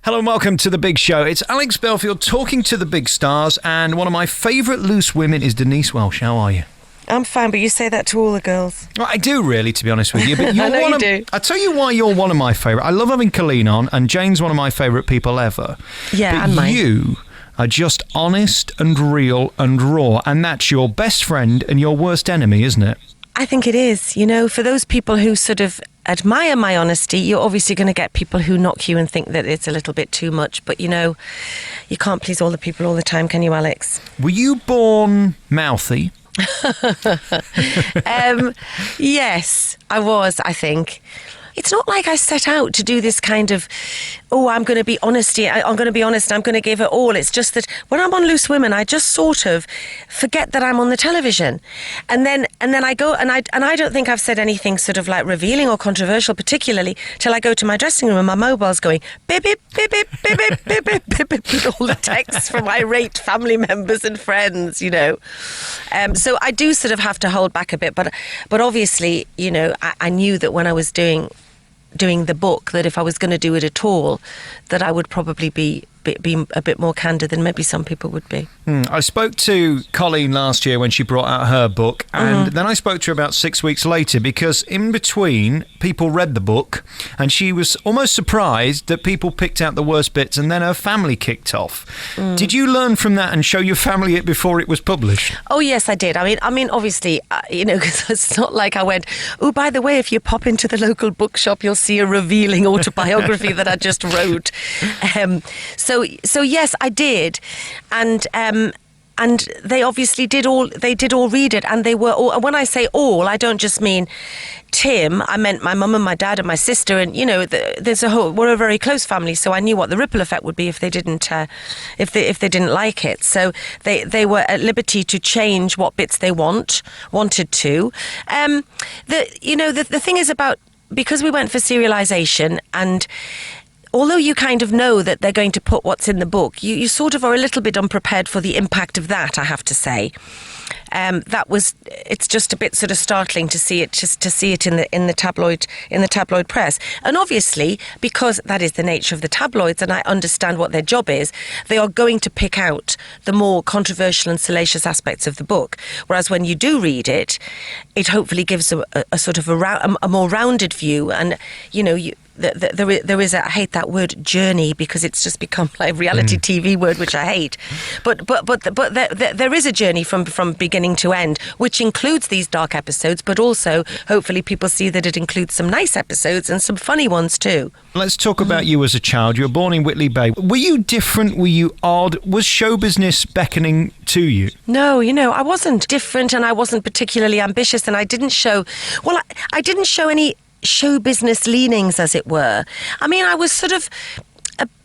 Hello and welcome to The Big Show. It's Alex Belfield talking to the big stars, and one of my favourite loose women is Denise Welsh. How are you? I'm fine, but you say that to all the girls. Well, I do really, to be honest with you. But you're I know you do. I'll tell you why you're one of my favourite. I love having Colleen on, and Jane's one of my favourite people ever. Yeah, but and mine. You are just honest and real and raw, and that's your best friend and your worst enemy, isn't it? I think it is. You know, for those people who sort of admire my honesty, you're obviously going to get people who knock you and think that it's a little bit too much. But, you know, you can't please all the people all the time, can you, Alex? Were you born mouthy? Yes, I was, I think. It's not like I set out to do this kind of, I'm going to be honest, I'm going to be honest, I'm going to give it all. It's just that when I'm on Loose Women, I just sort of forget that I'm on the television. And then I go, and I don't think I've said anything sort of like revealing or controversial particularly till I go to my dressing room and my mobile's going beep, beep, beep, beep, beep, beep, beep, beep, beep, beep, with all the texts from irate family members and friends, you know. So I do sort of have to hold back a bit, but obviously, you know, I knew that when I was doing the book, that if I was going to do it at all, that I would probably be a bit more candid than maybe some people would be. I spoke to Colleen last year when she brought out her book, and then I spoke to her about 6 weeks later, because in between, people read the book, and she was almost surprised that people picked out the worst bits, and then her family kicked off. Did you learn from that and show your family it before it was published? Oh, yes, I did. I mean, obviously, you know, because it's not like I went, oh, by the way, if you pop into the local bookshop, you'll see a revealing autobiography that I just wrote. So yes, I did, and they obviously did all read it, and they were all. And when I say all, I don't just mean Tim. I meant my mum and my dad and my sister, and you know, we're a very close family, so I knew what the ripple effect would be if they didn't if they didn't like it. So they were at liberty to change what bits they wanted to. The thing is about, because we went for serialization, and although you kind of know that they're going to put what's in the book, you sort of are a little bit unprepared for the impact of that, I have to say. It's just a bit sort of startling to see it in the tabloid press. And obviously, because that is the nature of the tabloids, and I understand what their job is, they are going to pick out the more controversial and salacious aspects of the book. Whereas when you do read it, it hopefully gives a sort of a more rounded view, and you know there is I hate that word journey, because it's just become like a reality TV word, which I hate. But there is a journey from beginning to end, which includes these dark episodes, but also hopefully people see that it includes some nice episodes and some funny ones too. Let's talk about you as a child. You were born in Whitley Bay. Were you different? Were you odd? Was show business beckoning to you? No, you know, I wasn't different, and I wasn't particularly ambitious, and I didn't show any show business leanings, as it were. I mean, I was sort of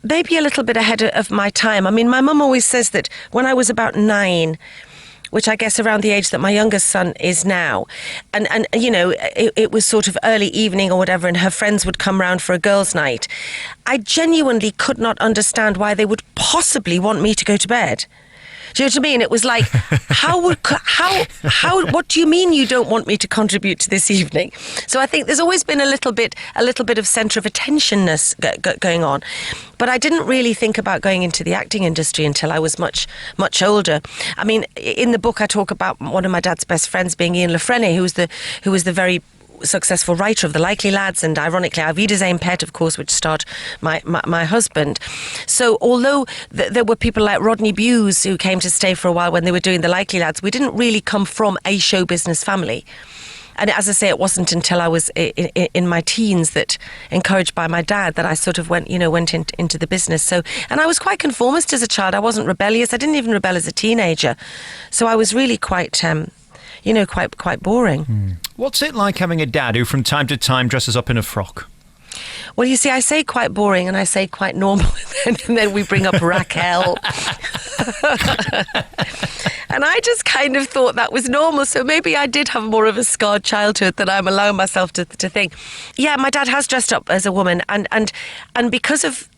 maybe a little bit ahead of my time. I mean, my mum always says that when I was about 9, which I guess around the age that my youngest son is now, and you know, it was sort of early evening or whatever, and her friends would come round for a girls' night, I genuinely could not understand why they would possibly want me to go to bed. Do you know what I mean? It was like, what do you mean you don't want me to contribute to this evening? So I think there's always been a little bit of centre of attentionness going on. But I didn't really think about going into the acting industry until I was much, much older. I mean, in the book I talk about one of my dad's best friends being Ian Lefrene, who was the very successful writer of The Likely Lads, and ironically Arvida's Aim Pet, of course, which starred my husband. So although there were people like Rodney Bewes who came to stay for a while when they were doing The Likely Lads, we didn't really come from a show business family. And as I say, it wasn't until I was in my teens, that, encouraged by my dad, that I sort of went into the business. So, and I was quite conformist as a child. I wasn't rebellious. I didn't even rebel as a teenager. So I was really quite quite boring. What's it like having a dad who from time to time dresses up in a frock? Well, you see, I say quite boring and I say quite normal, and then we bring up Raquel. And I just kind of thought that was normal. So maybe I did have more of a scarred childhood than I'm allowing myself to think. Yeah, my dad has dressed up as a woman, and because of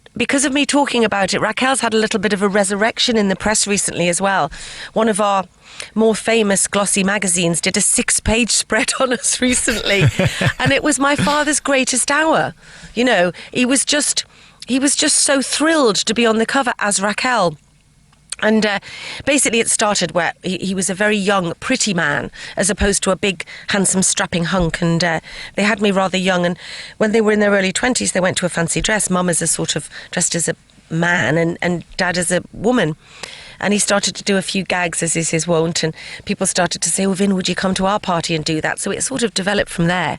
me talking about it, Raquel's had a little bit of a resurrection in the press recently as well. One of our more famous glossy magazines did a 6-page spread on us recently, and it was my father's greatest hour. You know, he was just he was just so thrilled to be on the cover as Raquel. And basically it started where he was a very young, pretty man, as opposed to a big, handsome, strapping hunk. And they had me rather young. And when they were in their early 20s, they went to a fancy dress. Mum is a sort of dressed as a man and Dad as a woman. And he started to do a few gags, as is his wont. And people started to say, oh, Vin, would you come to our party and do that? So it sort of developed from there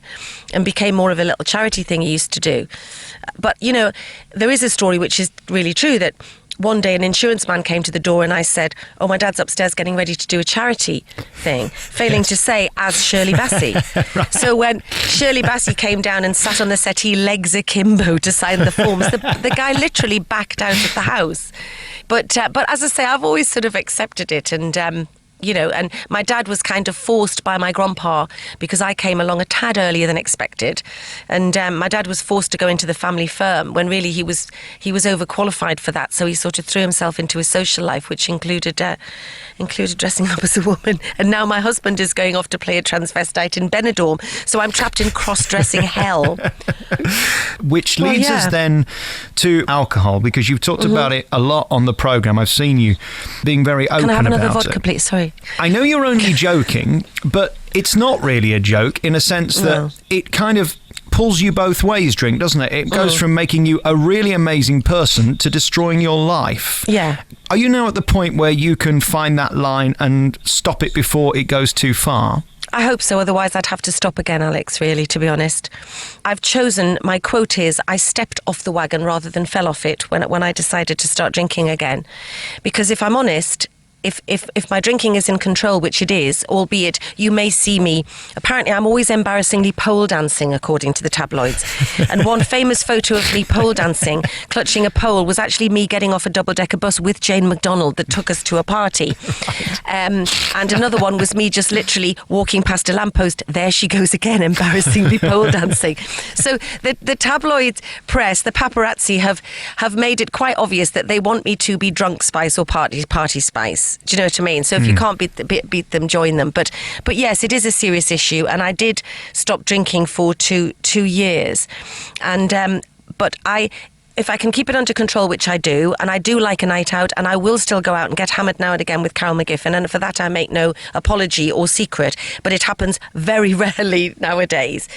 and became more of a little charity thing he used to do. But, you know, there is a story which is really true that one day an insurance man came to the door and I said, oh, my dad's upstairs getting ready to do a charity thing, failing to say, as Shirley Bassey. Right. So when Shirley Bassey came down and sat on the settee, legs akimbo, to sign the forms, the guy literally backed out of the house. But as I say, I've always sort of accepted it. And you know, and my dad was kind of forced by my grandpa, because I came along a tad earlier than expected, and my dad was forced to go into the family firm when really he was overqualified for that. So he sort of threw himself into his social life, which included dressing up as a woman. And now my husband is going off to play a transvestite in Benidorm, so I'm trapped in cross-dressing hell. Which leads us then to alcohol, because you've talked about it a lot on the programme. I've seen you being very open about it. Can I have another vodka, please? Sorry. I know you're only joking, but it's not really a joke in a sense that it kind of pulls you both ways, drink, doesn't it? It goes from making you a really amazing person to destroying your life. Yeah. Are you now at the point where you can find that line and stop it before it goes too far? I hope so, otherwise I'd have to stop again, Alex, really, to be honest. I've chosen, my quote is, I stepped off the wagon rather than fell off it when I decided to start drinking again. Because if I'm honest, if my drinking is in control, which it is, albeit you may see me, apparently I'm always embarrassingly pole dancing, according to the tabloids. And one famous photo of me pole dancing, clutching a pole, was actually me getting off a double-decker bus with Jane McDonald that took us to a party. And another one was me just literally walking past a lamppost. There she goes again, embarrassingly pole dancing. So the tabloid press, the paparazzi, have made it quite obvious that they want me to be drunk spice or party spice. Do you know what I mean? So if you can't beat them, join them. But yes, it is a serious issue, and I did stop drinking for two years, and but if I can keep it under control, which I do, and I do like a night out, and I will still go out and get hammered now and again with Carol McGiffin, and for that I make no apology or secret, but it happens very rarely nowadays.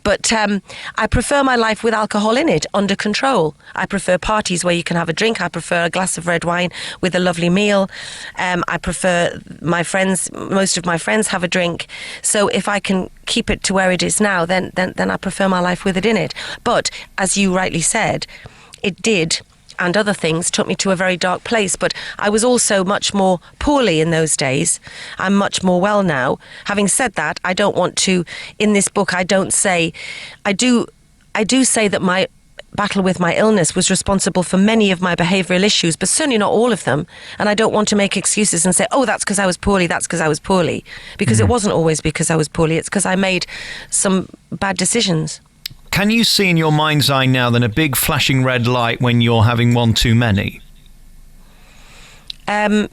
But I prefer my life with alcohol in it, under control. I prefer parties where you can have a drink. I prefer a glass of red wine with a lovely meal. I prefer most of my friends have a drink. So if I can keep it to where it is now, then I prefer my life with it in it. But, as you rightly said, it did, and other things, took me to a very dark place. But I was also much more poorly in those days. I'm much more well now. Having said that, I don't want to, in this book, I do say that my battle with my illness was responsible for many of my behavioural issues, but certainly not all of them. And I don't want to make excuses and say, oh, that's because I was poorly, because it wasn't always because I was poorly. It's because I made some bad decisions. Can you see in your mind's eye now then a big flashing red light when you're having one too many? Well,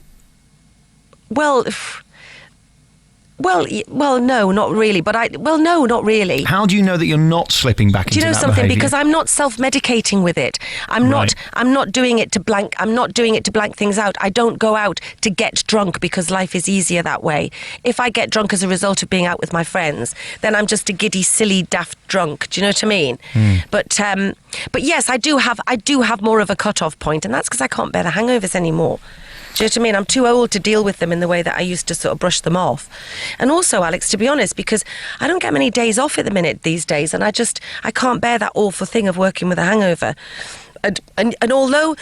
no, not really. No, not really. How do you know that you're not slipping back into that behaviour? Do you know something? Because I'm not self-medicating with it. I'm not doing it to blank. I'm not doing it to blank things out. I don't go out to get drunk because life is easier that way. If I get drunk as a result of being out with my friends, then I'm just a giddy, silly, daft drunk. Do you know what I mean? But yes, I do have more of a cut-off point, and that's because I can't bear the hangovers anymore. Do you know what I mean? I'm too old to deal with them in the way that I used to sort of brush them off. And also, Alex, to be honest, because I don't get many days off at the minute these days, and I can't bear that awful thing of working with a hangover. And although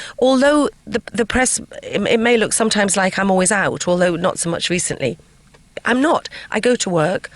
the press, it may look sometimes like I'm always out, although not so much recently, I'm not. I go to work,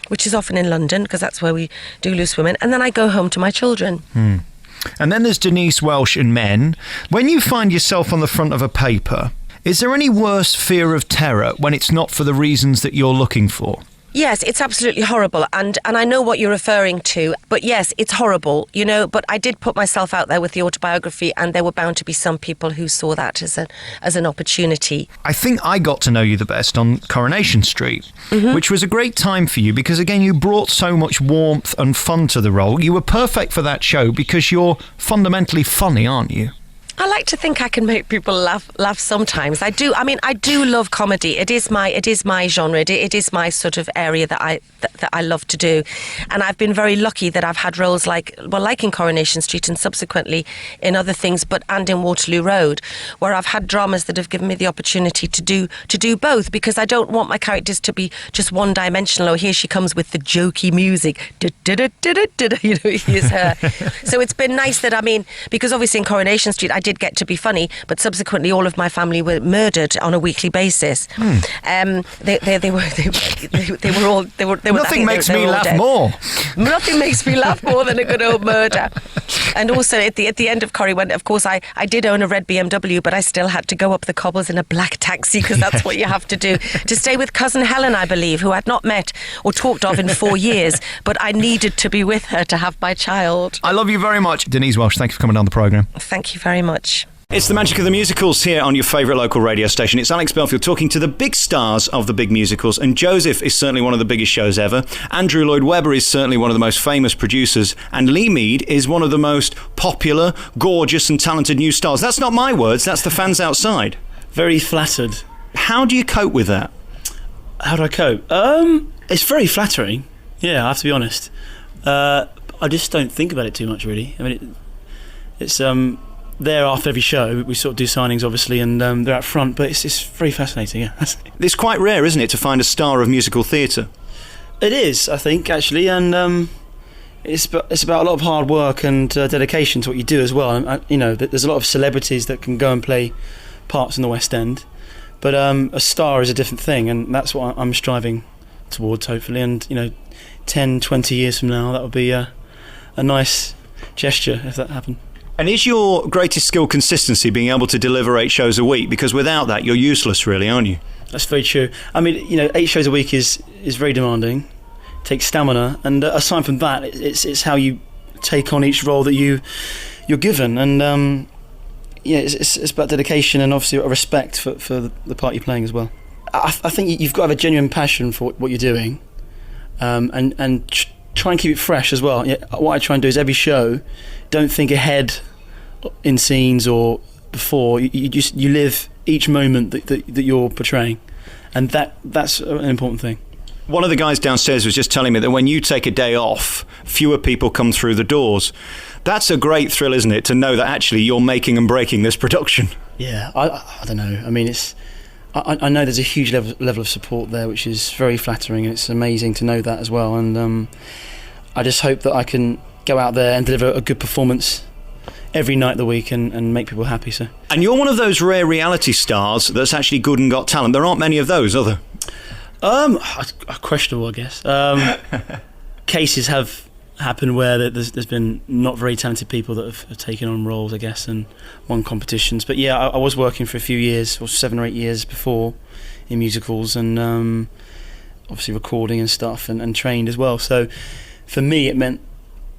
which is often in London, because that's where we do Loose Women, and then I go home to my children. And then there's Denise Welsh and Men. When you find yourself on the front of a paper, is there any worse fear of terror when it's not for the reasons that you're looking for? Yes, it's absolutely horrible, and I know what you're referring to, but yes, it's horrible, but I did put myself out there with the autobiography, and there were bound to be some people who saw that as an opportunity. I think I got to know you the best on Coronation Street, which was a great time for you because, again, you brought so much warmth and fun to the role. You were perfect for that show because you're fundamentally funny, aren't you? I like to think I can make people laugh sometimes. I do. I mean, I do love comedy. It is my genre. It is my sort of area that I love to do. And I've been very lucky that I've had roles like in Coronation Street and subsequently in other things, and in Waterloo Road, where I've had dramas that have given me the opportunity to do both, because I don't want my characters to be just one dimensional. Oh, here she comes with the jokey music. Here's her. So it's been nice that, because obviously in Coronation Street I did get to be funny, but subsequently all of my family were murdered on a weekly basis. They were all. Nothing makes me laugh more. Nothing makes me laugh more than a good old murder. And also at the end of Corrie, when of course I did own a red BMW, but I still had to go up the cobbles in a black taxi because that's what you have to do to stay with cousin Helen, I believe, who I'd not met or talked of in 4 years, but I needed to be with her to have my child. I love you very much, Denise Welsh. Thank you for coming on the programme. Thank you very much. It's the magic of the musicals here on your favourite local radio station. It's Alex Belfield talking to the big stars of the big musicals, and Joseph is certainly one of the biggest shows ever. Andrew Lloyd Webber is certainly one of the most famous producers, and Lee Mead is one of the most popular, gorgeous and talented new stars. That's not my words, that's the fans outside. Very flattered. How do you cope with that? How do I cope? It's very flattering. Yeah, I have to be honest. I just don't think about it too much, really. I mean, it's there after every show. We sort of do signings, obviously, and they're out front. But it's very fascinating. Yeah, it's quite rare, isn't it, to find a star of musical theatre? It is, I think, actually, and it's about a lot of hard work and dedication to what you do as well. And, there's a lot of celebrities that can go and play parts in the West End, but a star is a different thing, and that's what I'm striving towards, hopefully. And 10, 20 years from now, that would be a nice gesture if that happened. And is your greatest skill consistency, being able to deliver 8 shows a week? Because without that, you're useless, really, aren't you? That's very true. I mean, 8 shows a week is very demanding. It takes stamina, and aside from that, it's how you take on each role that you're given, and it's about dedication and obviously a respect for the part you're playing as well. I think you've got to have a genuine passion for what you're doing, and try and keep it fresh as well. What I try and do is every show, don't think ahead in scenes or before. You live each moment that you're portraying, and that's an important thing. One of the guys downstairs was just telling me that when you take a day off, fewer people come through the doors. That's a great thrill, isn't it, to know that actually you're making and breaking this production? Yeah, I don't know. I mean, I know there's a huge level of support there, which is very flattering, and it's amazing to know that as well. And I just hope that I can go out there and deliver a good performance every night of the week and make people happy. So. And you're one of those rare reality stars that's actually good and got talent. There aren't many of those, are there? Questionable, I guess. Cases have happened where there's been not very talented people that have taken on roles, I guess, and won competitions. But yeah, I was working for a few years, or 7 or 8 years before, in musicals, and obviously recording and stuff, and trained as well. So for me, it meant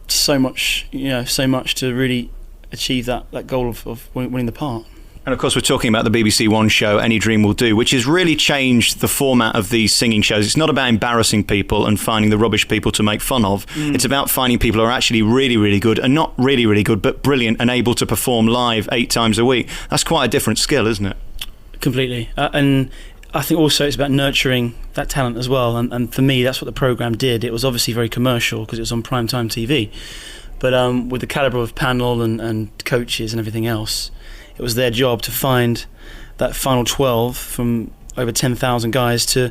so much to really achieve that goal of winning the part. And of course, we're talking about the BBC One show, Any Dream Will Do, which has really changed the format of these singing shows. It's not about embarrassing people and finding the rubbish people to make fun of. It's about finding people who are actually really, really good, and not really, really good, but brilliant and able to perform live 8 times a week. That's quite a different skill, isn't it? Completely. And I think also it's about nurturing that talent as well. And for me, that's what the programme did. It was obviously very commercial because it was on primetime TV. But with the calibre of panel and coaches and everything else, it was their job to find that final 12 from over 10,000 guys for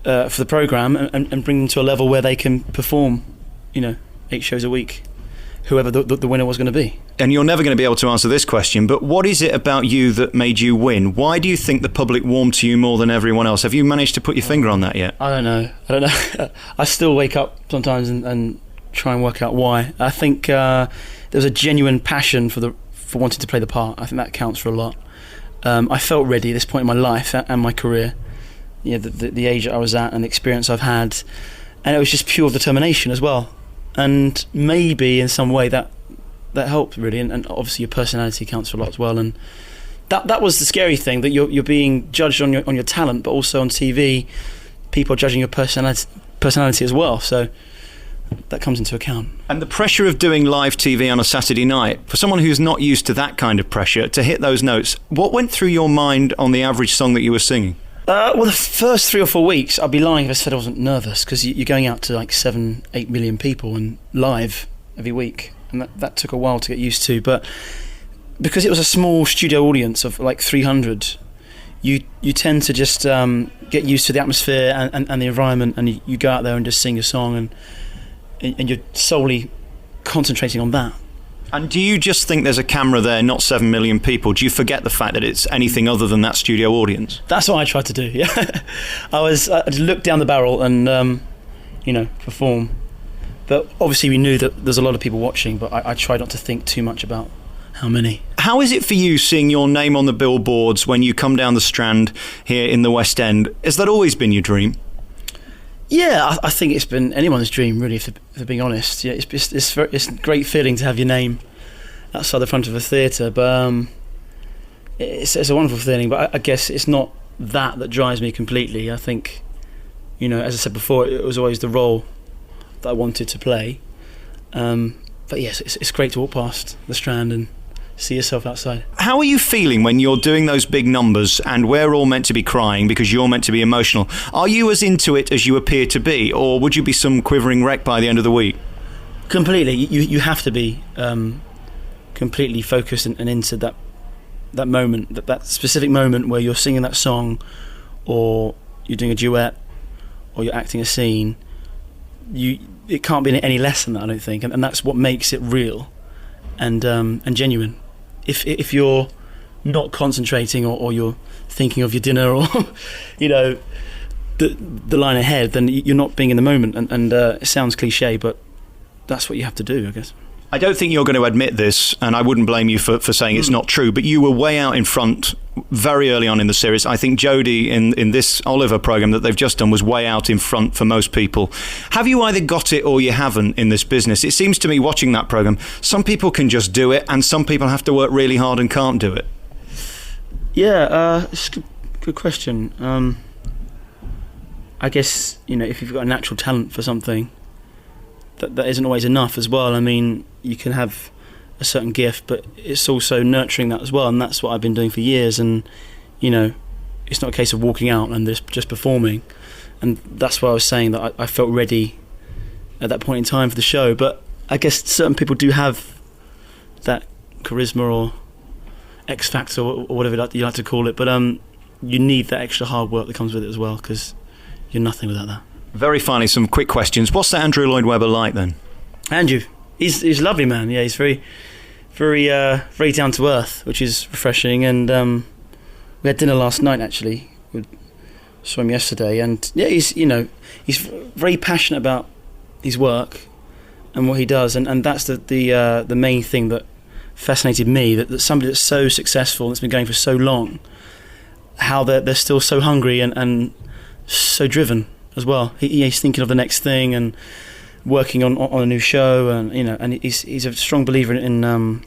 the programme and bring them to a level where they can perform, 8 shows a week, whoever the winner was going to be. And you're never going to be able to answer this question, but what is it about you that made you win? Why do you think the public warmed to you more than everyone else? Have you managed to put your finger on that yet? I don't know. I still wake up sometimes and try and work out why. I think there was a genuine passion for wanting to play the part. I think that counts for a lot. I felt ready at this point in my life and my career. the age that I was at and the experience I've had, and it was just pure determination as well. And maybe in some way that helped really, and obviously your personality counts for a lot as well. And that was the scary thing, that you're being judged on your talent, but also on TV, people are judging your personality as well. So that comes into account. And the pressure of doing live TV on a Saturday night, for someone who's not used to that kind of pressure, to hit those notes, what went through your mind on the average song that you were singing? Well, the first 3 or 4 weeks, I'd be lying if I said I wasn't nervous, because you're going out to like 7-8 million people and live every week, and that took a while to get used to. But because it was a small studio audience of like 300, you tend to just get used to the atmosphere and the environment, and you go out there and just sing your song, and you're solely concentrating on that. And do you just think there's a camera there, not 7 million people? Do you forget the fact that it's anything other than that studio audience? That's what I tried to do, yeah. I just looked down the barrel and, perform. But obviously we knew that there's a lot of people watching, but I tried not to think too much about how many. How is it for you seeing your name on the billboards when you come down the Strand here in the West End? Has that always been your dream? Yeah, I think it's been anyone's dream, really, if being honest. Yeah, it's a great feeling to have your name outside the front of a theatre, but it's a wonderful feeling. But I guess it's not that drives me completely. I think, as I said before, it was always the role that I wanted to play. But yes, it's great to walk past the Strand and see yourself outside. How are you feeling when you're doing those big numbers and we're all meant to be crying because you're meant to be emotional? Are you as into it as you appear to be, or would you be some quivering wreck by the end of the week? Completely. You have to be completely focused and into that moment, that specific moment where you're singing that song, or you're doing a duet, or you're acting a scene. It can't be any less than that, I don't think, and that's what makes it real and genuine. If you're not concentrating or you're thinking of your dinner or the line ahead, then you're not being in the moment, and it sounds cliche, but that's what you have to do, I guess. I don't think you're going to admit this, and I wouldn't blame you for saying it's not true, but you were way out in front very early on in the series. I think Jodie in this Oliver programme that they've just done was way out in front for most people. Have you either got it or you haven't in this business? It seems to me, watching that programme, some people can just do it and some people have to work really hard and can't do it. Yeah, it's a good question. I guess, if you've got a natural talent for something, that isn't always enough as well. I mean, you can have a certain gift, but it's also nurturing that as well, and that's what I've been doing for years. And it's not a case of walking out and just performing, and that's why I was saying that I felt ready at that point in time for the show. But I guess certain people do have that charisma or X factor or whatever you like to call it, but you need that extra hard work that comes with it as well, because you're nothing without that. Very finally, some quick questions. What's that Andrew Lloyd Webber like then? Andrew, he's a lovely man. Yeah, he's very, very, very down to earth, which is refreshing. And we had dinner last night actually. We saw him yesterday, and yeah, he's very passionate about his work and what he does, and that's the main thing that fascinated me. That somebody that's so successful and that's been going for so long, how they're still so hungry and so driven as well. He's thinking of the next thing and working on a new show, and and he's a strong believer in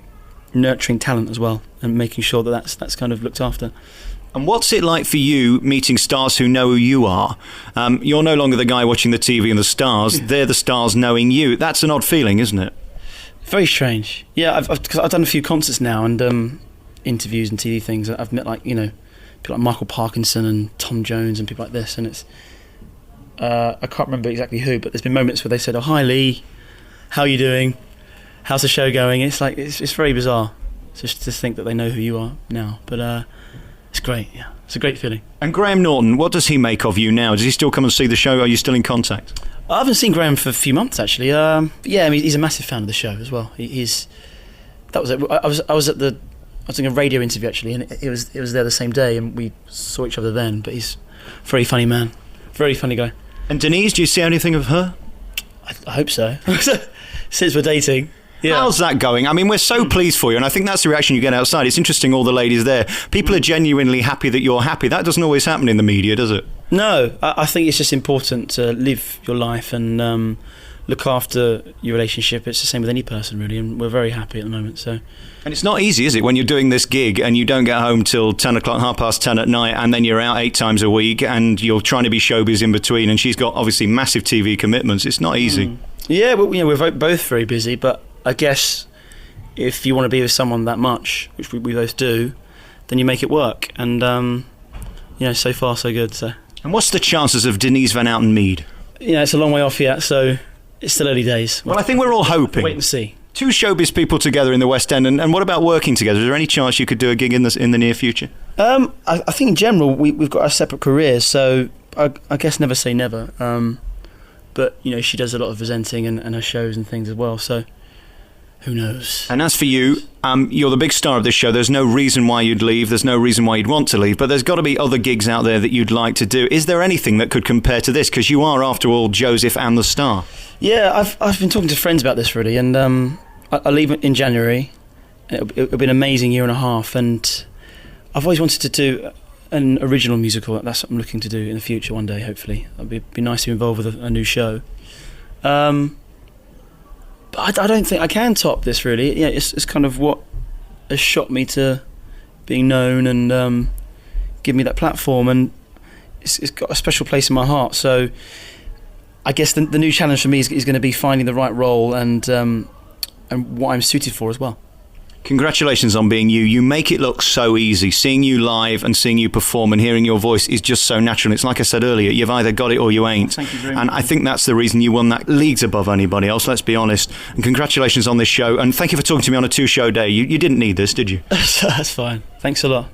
nurturing talent as well, and making sure that's kind of looked after. And what's it like for you meeting stars who know who you are? You're no longer the guy watching the TV and the stars; they're the stars knowing you. That's an odd feeling, isn't it? Very strange. Yeah, because I've done a few concerts now and interviews and TV things. I've met people like Michael Parkinson and Tom Jones and people like this, and it's. I can't remember exactly who, but there's been moments where they said, "Oh, hi Lee, how are you doing? How's the show going?" It's like it's very bizarre just to think that they know who you are now, but it's great. Yeah, it's a great feeling. And Graham Norton, what does he make of you now? Does he still come and see the show? Are you still in contact? I haven't seen Graham for a few months actually. Yeah, I mean, he's a massive fan of the show as well. That was it. I was doing a radio interview actually, and it was there the same day, and we saw each other then. But he's a very funny man, very funny guy. And Denise, do you see anything of her? I hope so. Since we're dating. Yeah. How's that going? I mean, we're so pleased for you, and I think that's the reaction you get outside. It's interesting, all the ladies there. People are genuinely happy that you're happy. That doesn't always happen in the media, does it? No, I think it's just important to live your life and look after your relationship. It's the same with any person, really, and we're very happy at the moment. So, And it's not easy, is it, when you're doing this gig and you don't get home till 10 o'clock, 10:30 at night, and then you're out 8 times a week and you're trying to be showbiz in between, and she's got obviously massive TV commitments. It's not easy. Yeah, well, we're both very busy, but I guess if you want to be with someone that much, which we both do, then you make it work. And, so far so good. So, And what's the chances of Denise Van Outen Mead? it's a long way off yet, so it's still early days. Well, I think we're all hoping. Wait and see. 2 showbiz people together in the West End, and what about working together? Is there any chance you could do a gig in the near future? I think in general we've got our separate careers, so I guess never say never. But she does a lot of presenting and her shows and things as well, so who knows. And as for you, you're the big star of this show. There's no reason why you'd leave. There's no reason why you'd want to leave. But there's got to be other gigs out there that you'd like to do. Is there anything that could compare to this? Because you are, after all, Joseph and the Star. Yeah, I've been talking to friends about this really, and I leave in January. It'll be an amazing year and a half, and I've always wanted to do an original musical. That's what I'm looking to do in the future one day, hopefully. It'd be nice to be involved with a new show. But I don't think I can top this, really. Yeah, it's kind of what has shot me to being known and give me that platform, and it's got a special place in my heart. So I guess the new challenge for me is going to be finding the right role and what I'm suited for as well. Congratulations on being you. You make it look so easy. Seeing you live and seeing you perform and hearing your voice is just so natural. It's like I said earlier, you've either got it or you ain't. Thank you very much. And I think that's the reason you won that leagues above anybody else, let's be honest. And congratulations on this show. And thank you for talking to me on a 2-show day. You didn't need this, did you? That's fine. Thanks a lot.